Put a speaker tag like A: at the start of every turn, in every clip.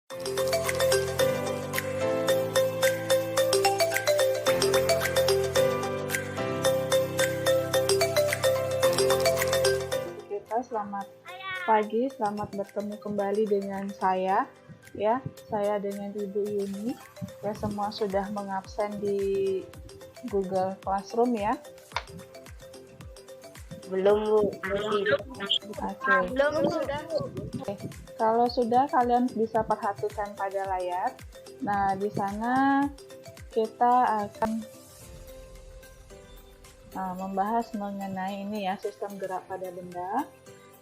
A: Selamat pagi, selamat bertemu kembali dengan saya, ya. Saya dengan Ibu Yuni, ya, semua sudah mengabsen di Google Classroom, ya.
B: Belum, Bu.
A: Oke.
B: Belum, sudah.
A: Oke. Kalau sudah, kalian bisa perhatikan pada layar. Nah, di sana kita akan membahas mengenai ini, ya, sistem gerak pada benda.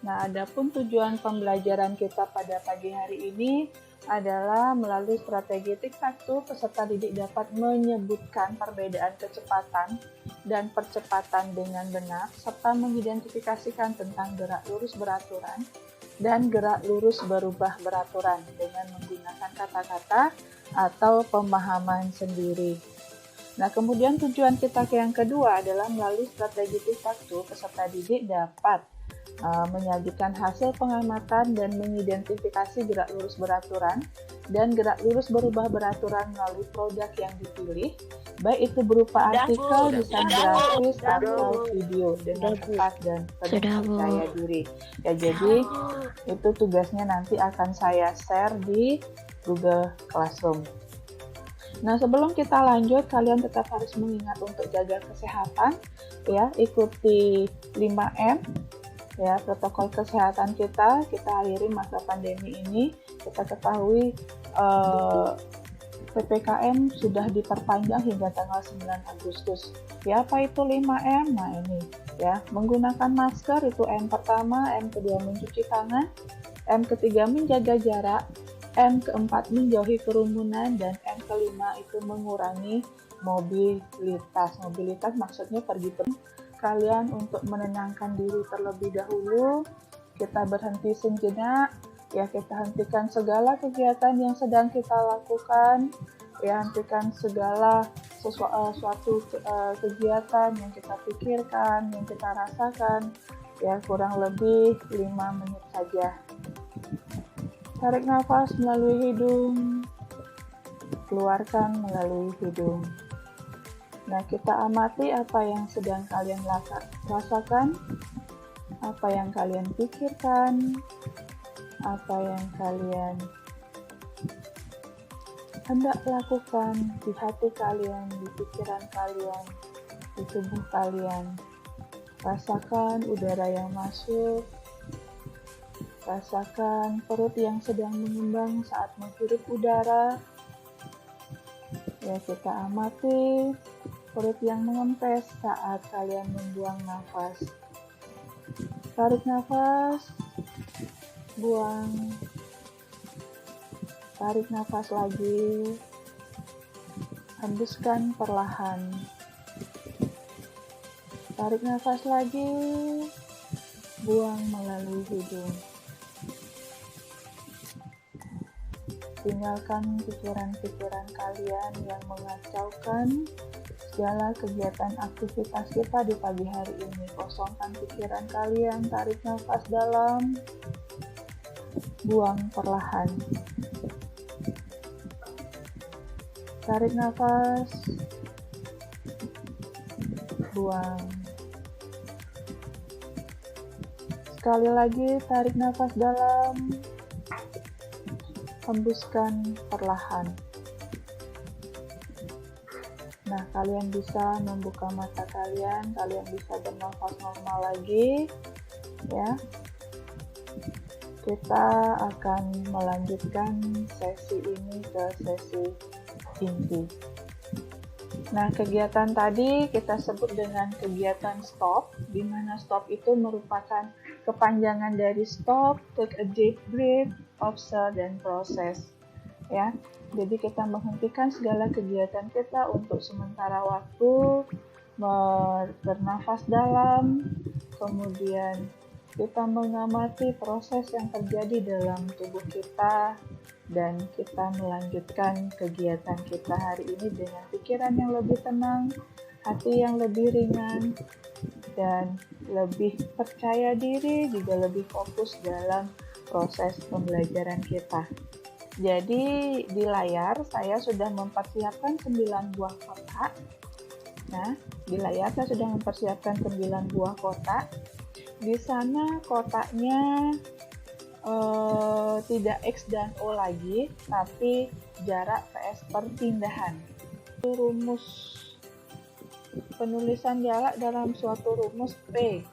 A: Nah, adapun tujuan pembelajaran kita pada pagi hari ini adalah melalui strategi tic-tac-toe, peserta didik dapat menyebutkan perbedaan kecepatan dan percepatan dengan benar, serta mengidentifikasikan tentang gerak lurus beraturan dan gerak lurus berubah beraturan dengan menggunakan kata-kata atau pemahaman sendiri. Nah, kemudian tujuan kita yang kedua adalah melalui strategi tic-tac-toe, peserta didik dapat menyajikan hasil pengamatan dan mengidentifikasi gerak lurus beraturan dan gerak lurus berubah beraturan melalui produk yang dipilih, baik itu berupa artikel, desain grafis, atau video dengan tepat dan penuh percaya diri. Ya, jadi itu tugasnya nanti akan saya share di Google Classroom. Nah, sebelum kita lanjut, kalian tetap harus mengingat untuk jaga kesehatan, ya, ikuti 5M, ya, protokol kesehatan kita akhiri masa pandemi ini. Kita ketahui PPKM sudah diperpanjang hingga tanggal 9 Agustus. Ya, apa itu 5M? Nah, ini, ya, menggunakan masker itu M pertama, M kedua mencuci tangan, M ketiga menjaga jarak, M keempat menjauhi kerumunan, dan M kelima itu mengurangi mobilitas. Mobilitas maksudnya pergi kalian untuk menenangkan diri terlebih dahulu. Kita berhenti sejenak, ya, kita hentikan segala kegiatan yang sedang kita lakukan, ya, hentikan segala suatu kegiatan yang kita pikirkan, yang kita rasakan, ya, kurang lebih 5 menit saja. Tarik nafas melalui hidung, keluarkan melalui hidung. Nah, kita amati apa yang sedang kalian rasakan, apa yang kalian pikirkan, apa yang kalian hendak lakukan di hati kalian, di pikiran kalian, di tubuh kalian. Rasakan udara yang masuk, rasakan perut yang sedang mengembang saat menghirup udara. Ya, kita amati perut yang mengempes saat kalian membuang nafas. Tarik nafas, buang. Tarik nafas lagi, hembuskan perlahan. Tarik nafas lagi, buang melalui hidung. Tinggalkan pikiran-pikiran kalian yang mengacaukan segala kegiatan aktivitas kita di pagi hari ini. Kosongkan pikiran kalian, tarik nafas dalam, buang perlahan. Tarik nafas, buang. Sekali lagi, tarik nafas dalam, hembuskan perlahan. Nah, kalian bisa membuka mata kalian bisa bernafas normal lagi, ya. Kita akan melanjutkan sesi ini ke sesi inti. Nah, kegiatan tadi kita sebut dengan kegiatan stop, di mana stop itu merupakan kepanjangan dari stop, take a deep breath, observe, dan process. Ya, jadi kita menghentikan segala kegiatan kita untuk sementara waktu, bernafas dalam, kemudian kita mengamati proses yang terjadi dalam tubuh kita, dan kita melanjutkan kegiatan kita hari ini dengan pikiran yang lebih tenang, hati yang lebih ringan, dan lebih percaya diri, juga lebih fokus dalam proses pembelajaran kita. Jadi di layar saya sudah mempersiapkan 9 buah kotak. Nah, di layar saya sudah mempersiapkan 9 buah kotak. Di sana kotaknya tidak X dan O lagi, tapi jarak vs perpindahan. Rumus penulisan jarak dalam suatu rumus P.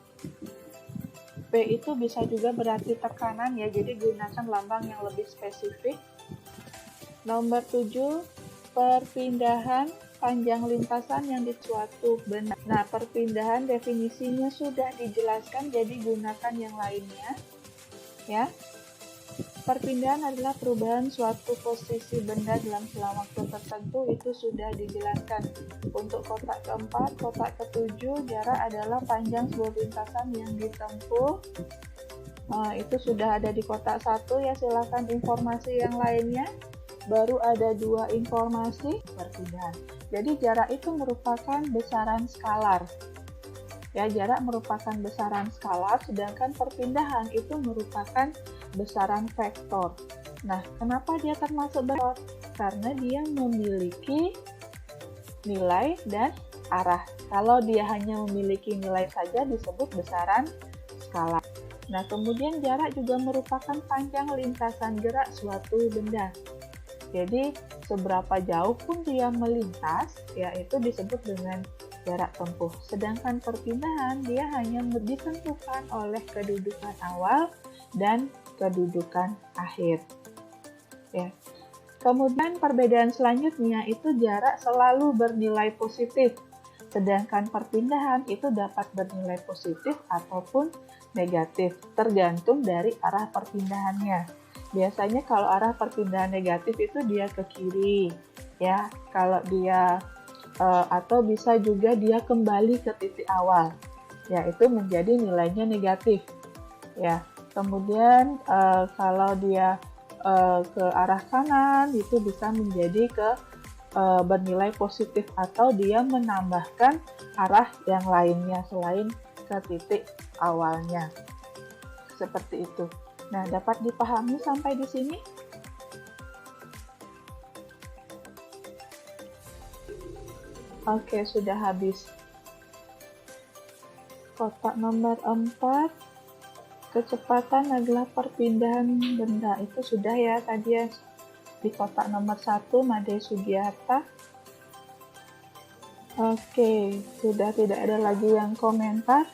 A: P itu bisa juga berarti tekanan ya, jadi gunakan lambang yang lebih spesifik. Nomor 7, perpindahan panjang lintasan yang di suatu benda. Nah, perpindahan definisinya sudah dijelaskan, jadi gunakan yang lainnya. Ya. Perpindahan adalah perubahan suatu posisi benda dalam selang waktu tertentu, itu sudah dijelaskan. Untuk kotak keempat, kotak ketujuh, jarak adalah panjang sebuah lintasan yang ditempuh. Itu sudah ada di kotak 1 ya, silakan informasi yang lainnya. Baru ada 2 informasi perpindahan. Jadi jarak itu merupakan besaran skalar. Ya, jarak merupakan besaran skalar, sedangkan perpindahan itu merupakan besaran vektor. Nah, kenapa dia termasuk vektor? Karena dia memiliki nilai dan arah. Kalau dia hanya memiliki nilai saja disebut besaran skalar. Nah, kemudian jarak juga merupakan panjang lintasan gerak suatu benda. Jadi, seberapa jauh pun dia melintas, yaitu disebut dengan jarak tempuh. Sedangkan perpindahan, dia hanya ditentukan oleh kedudukan awal dan kedudukan akhir. Ya. Kemudian perbedaan selanjutnya itu jarak selalu bernilai positif. Sedangkan perpindahan itu dapat bernilai positif ataupun negatif, tergantung dari arah perpindahannya. Biasanya kalau arah perpindahan negatif itu dia ke kiri, ya. Kalau dia atau bisa juga dia kembali ke titik awal, ya, itu menjadi nilainya negatif, ya. Kemudian kalau dia ke arah kanan itu bisa menjadi bernilai positif atau dia menambahkan arah yang lainnya selain ke titik awalnya. Seperti itu. Nah, dapat dipahami sampai di sini? Oke, sudah habis. Kotak nomor 4, kecepatan adalah perpindahan benda. Itu sudah ya tadi ya. Di kotak nomor 1, Made Sugiarta. Oke, sudah tidak ada lagi yang komentar.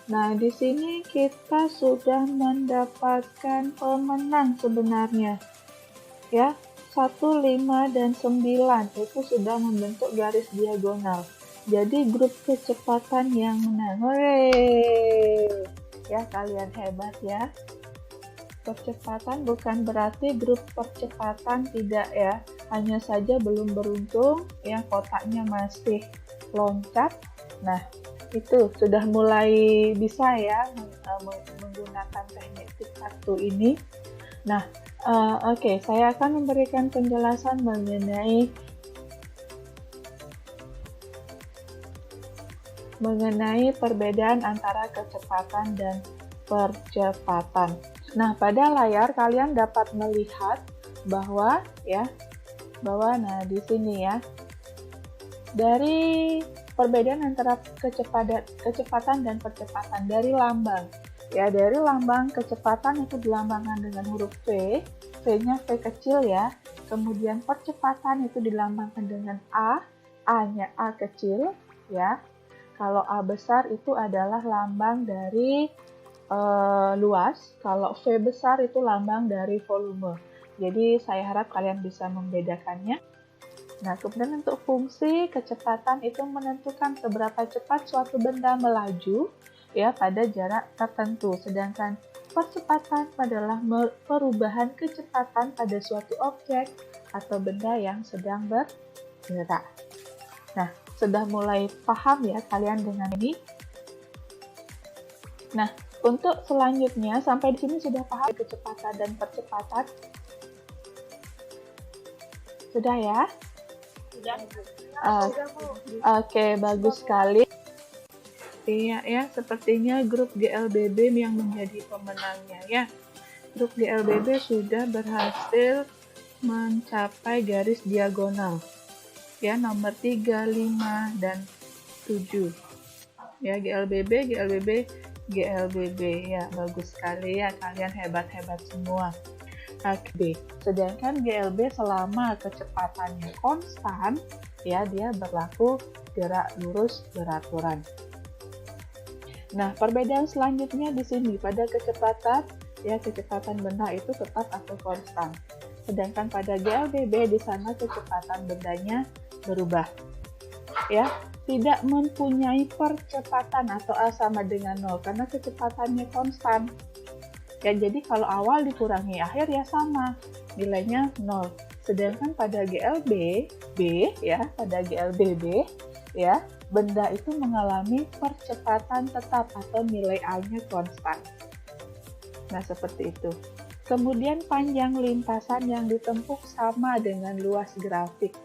A: Nah, di sini kita sudah mendapatkan pemenang sebenarnya. Ya, 1, 5, dan 9 itu sudah membentuk garis diagonal. Jadi grup kecepatan yang menang. Hore! Ya, kalian hebat ya. Percepatan bukan berarti grup percepatan tidak ya. Hanya saja belum beruntung, yang kotaknya masih loncat. Nah, itu sudah mulai bisa ya menggunakan teknik tic-tac-toe ini. Nah, oke, saya akan memberikan penjelasan mengenai perbedaan antara kecepatan dan percepatan. Nah, pada layar kalian dapat melihat bahwa nah di sini ya, dari perbedaan antara kecepatan dan percepatan dari lambang. Ya, dari lambang kecepatan itu dilambangkan dengan huruf V, V-nya V kecil ya. Kemudian percepatan itu dilambangkan dengan A, A-nya A kecil ya. Kalau A besar itu adalah lambang dari luas, kalau V besar itu lambang dari volume. Jadi saya harap kalian bisa membedakannya. Nah, kemudian untuk fungsi kecepatan itu menentukan seberapa cepat suatu benda melaju ya pada jarak tertentu. Sedangkan percepatan adalah perubahan kecepatan pada suatu objek atau benda yang sedang bergerak. Nah, sudah mulai paham ya kalian dengan ini? Nah, untuk selanjutnya sampai di sini sudah paham kecepatan dan percepatan? Sudah ya? Oke, bagus sekali. Iya ya, sepertinya grup GLBB yang menjadi pemenangnya ya. Grup GLBB sudah berhasil mencapai garis diagonal. Ya, nomor 3, 5, dan 7. Ya, GLBB, GLBB, GLBB. Ya, bagus sekali ya, kalian hebat-hebat semua. Oke, sedangkan GLB selama kecepatannya konstan, ya dia berlaku gerak lurus beraturan. Nah, perbedaan selanjutnya di sini pada kecepatan, ya kecepatan benda itu tetap atau konstan. Sedangkan pada GLBB di sana kecepatan bendanya berubah. Ya, tidak mempunyai percepatan atau A sama dengan 0 karena kecepatannya konstan. Ya, jadi kalau awal dikurangi akhir ya sama, nilainya 0. Sedangkan pada GLBB ya, pada GLBB ya, benda itu mengalami percepatan tetap atau nilai A-nya konstan. Nah, seperti itu. Kemudian panjang lintasan yang ditempuh sama dengan luas grafik.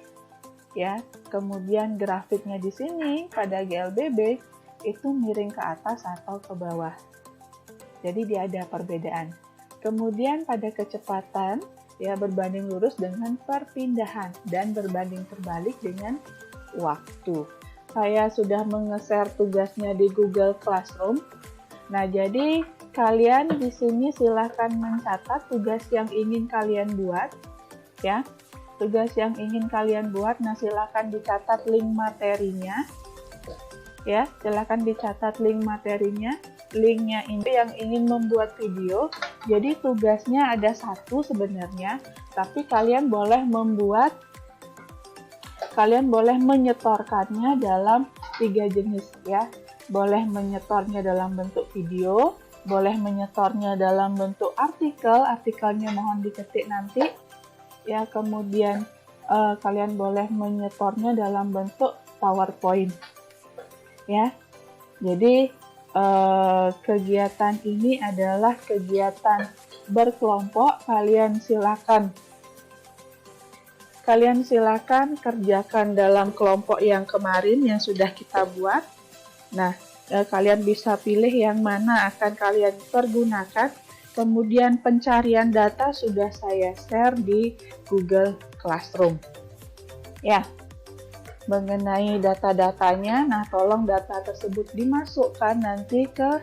A: Ya, kemudian grafiknya di sini pada GLBB itu miring ke atas atau ke bawah. Jadi dia ada perbedaan. Kemudian pada kecepatan ya berbanding lurus dengan perpindahan dan berbanding terbalik dengan waktu. Saya sudah menge-share tugasnya di Google Classroom. Nah, jadi kalian di sini silahkan mencatat tugas yang ingin kalian buat, ya. Tugas yang ingin kalian buat, nah silahkan dicatat link materinya, ya. Silahkan dicatat link materinya. Linknya ini yang ingin membuat video. Jadi tugasnya ada satu sebenarnya, tapi kalian boleh menyetorkannya dalam 3 jenis, ya. Boleh menyetornya dalam bentuk video, boleh menyetornya dalam bentuk artikel, artikelnya mohon diketik nanti, ya. Kemudian kalian boleh menyetornya dalam bentuk PowerPoint, ya. Jadi kegiatan ini adalah kegiatan berkelompok. Kalian silakan kerjakan dalam kelompok yang kemarin yang sudah kita buat. Nah, kalian bisa pilih yang mana akan kalian pergunakan. Kemudian pencarian data sudah saya share di Google Classroom. Ya, mengenai data-datanya, nah tolong data tersebut dimasukkan nanti ke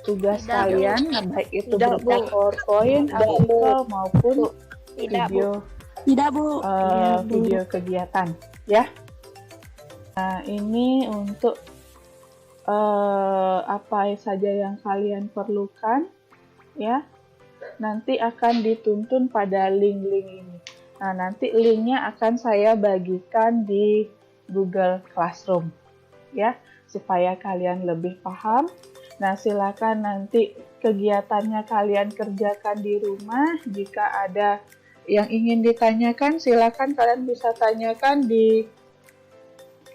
A: tugas kalian, nah, baik itu berupa PowerPoint, artikel maupun video. Video kegiatan, ya. Nah, ini untuk apa saja yang kalian perlukan, ya. Nanti akan dituntun pada link-link ini. Nah, nanti linknya akan saya bagikan di Google Classroom, ya, supaya kalian lebih paham. Nah, silakan nanti kegiatannya kalian kerjakan di rumah. Jika ada yang ingin ditanyakan, silakan kalian bisa tanyakan di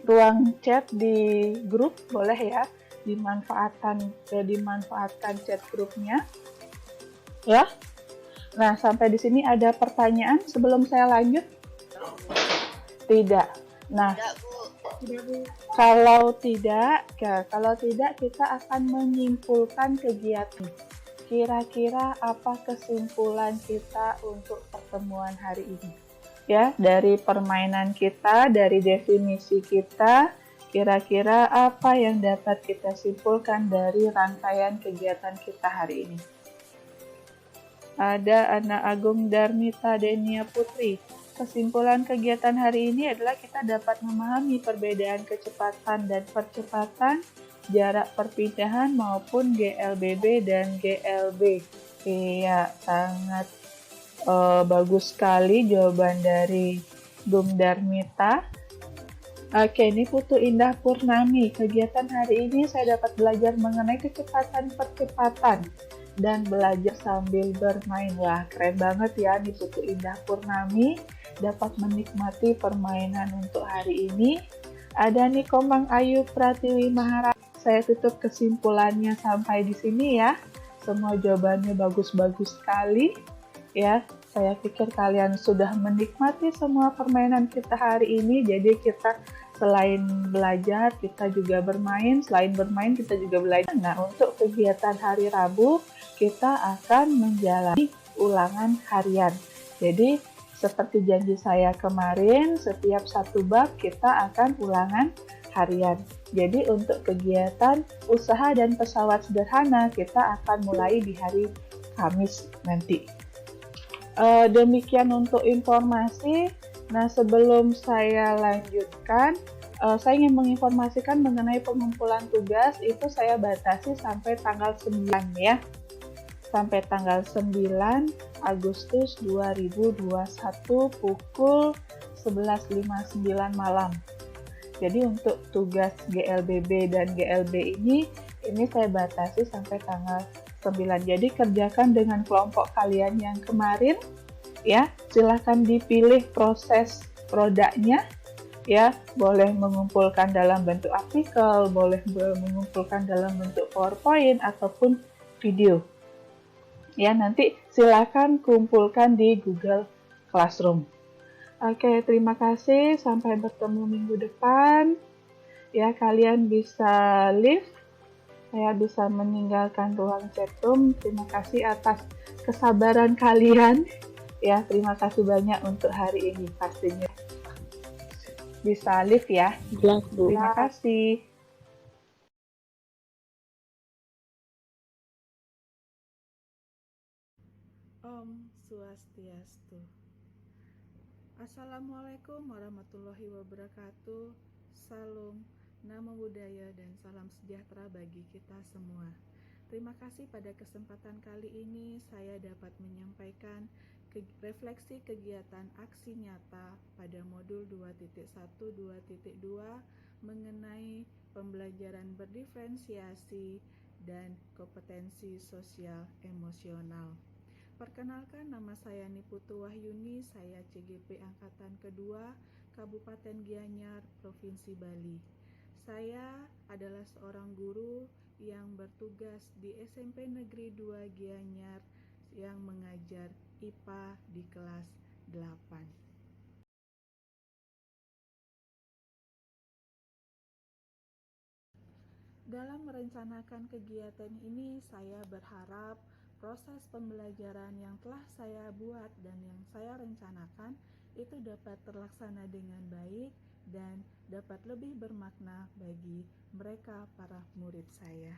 A: ruang chat di grup, boleh ya, dimanfaatkan chat grupnya, ya. Nah, sampai di sini ada pertanyaan sebelum saya lanjut? Tidak. Nah, kalau tidak kita akan menyimpulkan kegiatan. Kira-kira apa kesimpulan kita untuk pertemuan hari ini? Ya, dari permainan kita, dari definisi kita, kira-kira apa yang dapat kita simpulkan dari rangkaian kegiatan kita hari ini? Ada Ana Agung Darmita Denia Putri. Kesimpulan kegiatan hari ini adalah kita dapat memahami perbedaan kecepatan dan percepatan, jarak perpindahan maupun GLBB dan GLB. Iya, sangat bagus sekali jawaban dari Bung Darmita. Oke, ini Putu Indah Purnami. Kegiatan hari ini saya dapat belajar mengenai kecepatan percepatan dan belajar sambil bermain. Wah, keren banget ya nih Putu Indah Purnami. Dapat menikmati permainan untuk hari ini. Ada nih Komang Ayu Pratiwi Maharani. Saya tutup kesimpulannya sampai di sini ya. Semua jawabannya bagus-bagus sekali. Ya, saya pikir kalian sudah menikmati semua permainan kita hari ini. Jadi kita selain belajar, kita juga bermain. Selain bermain, kita juga belajar. Nah, untuk kegiatan hari Rabu, kita akan menjalani ulangan harian. Jadi, seperti janji saya kemarin, setiap satu bab kita akan ulangan harian. Jadi untuk kegiatan usaha dan pesawat sederhana kita akan mulai di hari Kamis nanti. Demikian untuk informasi. Nah, sebelum saya lanjutkan, saya ingin menginformasikan mengenai pengumpulan tugas itu saya batasi sampai tanggal 9 ya. Sampai tanggal 9 Agustus 2021 pukul 11.59 malam. Jadi untuk tugas GLBB dan GLB ini saya batasi sampai tanggal 9. Jadi kerjakan dengan kelompok kalian yang kemarin ya. Silahkan dipilih proses produknya ya. Boleh mengumpulkan dalam bentuk artikel, boleh mengumpulkan dalam bentuk PowerPoint ataupun video. Ya, nanti silakan kumpulkan di Google Classroom. Oke, terima kasih. Sampai bertemu minggu depan. Ya, kalian bisa leave. Saya bisa meninggalkan ruang chatroom. Terima kasih atas kesabaran kalian. Ya, terima kasih banyak untuk hari ini pastinya. Bisa leave ya.
B: Jelas, Bu.
A: Terima kasih. Om Swastiastu. Assalamualaikum warahmatullahi wabarakatuh. Salam, Namo Buddhaya, dan salam sejahtera bagi kita semua. Terima kasih pada kesempatan kali ini saya dapat menyampaikan refleksi kegiatan aksi nyata pada modul 2.1.2.2 mengenai pembelajaran berdiferensiasi dan kompetensi sosial emosional. Perkenalkan, nama saya Niputu Wahyuni, saya CGP Angkatan Kedua, Kabupaten Gianyar, Provinsi Bali. Saya adalah seorang guru yang bertugas di SMP Negeri 2 Gianyar yang mengajar IPA di kelas 8. Dalam merencanakan kegiatan ini, saya berharap proses pembelajaran yang telah saya buat dan yang saya rencanakan itu dapat terlaksana dengan baik dan dapat lebih bermakna bagi mereka para murid saya.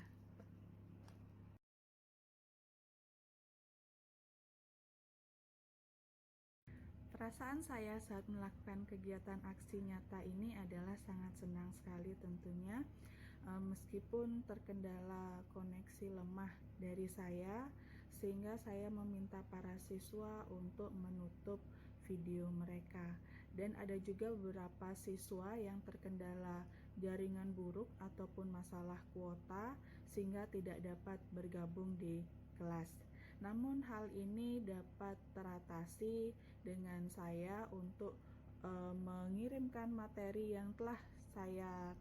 A: Perasaan saya saat melakukan kegiatan aksi nyata ini adalah sangat senang sekali tentunya. Meskipun terkendala koneksi lemah dari saya, sehingga saya meminta para siswa untuk menutup video mereka. Dan ada juga beberapa siswa yang terkendala jaringan buruk ataupun masalah kuota sehingga tidak dapat bergabung di kelas. Namun hal ini dapat teratasi dengan saya untuk mengirimkan materi yang telah saya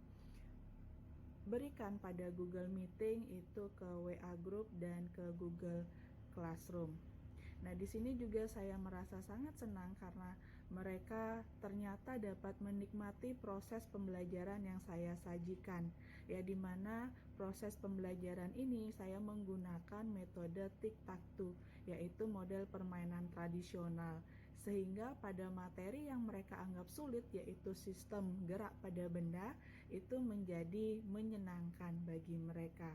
A: berikan pada Google Meeting itu ke WA Group dan ke Google Classroom. Nah, di sini juga saya merasa sangat senang karena mereka ternyata dapat menikmati proses pembelajaran yang saya sajikan. Ya, di mana proses pembelajaran ini saya menggunakan metode tic-tac-toe, yaitu model permainan tradisional. Sehingga pada materi yang mereka anggap sulit, yaitu sistem gerak pada benda, itu menjadi menyenangkan bagi mereka.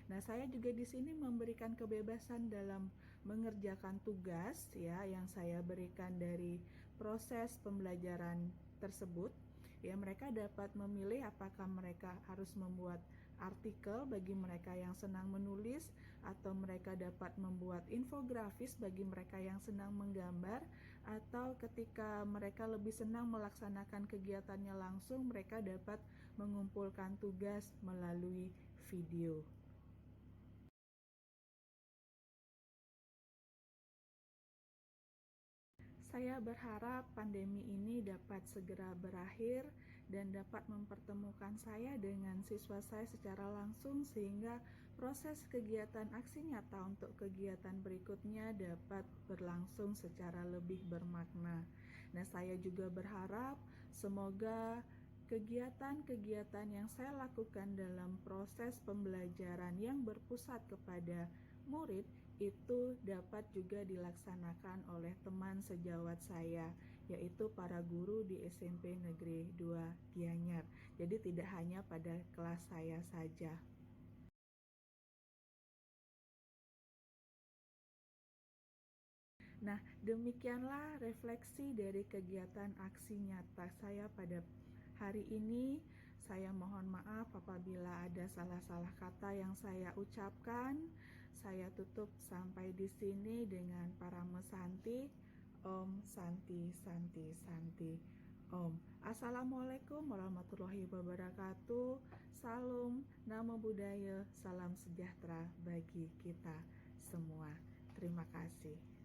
A: Nah, saya juga di sini memberikan kebebasan dalam mengerjakan tugas ya yang saya berikan dari proses pembelajaran tersebut. Ya, mereka dapat memilih apakah mereka harus membuat artikel bagi mereka yang senang menulis, atau mereka dapat membuat infografis bagi mereka yang senang menggambar, atau ketika mereka lebih senang melaksanakan kegiatannya langsung, mereka dapat mengumpulkan tugas melalui video. Saya berharap pandemi ini dapat segera berakhir dan dapat mempertemukan saya dengan siswa saya secara langsung sehingga proses kegiatan aksi nyata untuk kegiatan berikutnya dapat berlangsung secara lebih bermakna. Nah, saya juga berharap semoga kegiatan-kegiatan yang saya lakukan dalam proses pembelajaran yang berpusat kepada murid itu dapat juga dilaksanakan oleh teman sejawat saya, yaitu para guru di SMP Negeri 2 Gianyar. Jadi tidak hanya pada kelas saya saja. Nah, demikianlah refleksi dari kegiatan aksi nyata saya pada hari ini. Saya mohon maaf apabila ada salah-salah kata yang saya ucapkan. Saya tutup sampai di sini dengan Parama Santi. Om Santi Santi Santi. Om. Assalamualaikum warahmatullahi wabarakatuh. Salam, Namo Buddhaya, salam sejahtera bagi kita semua. Terima kasih.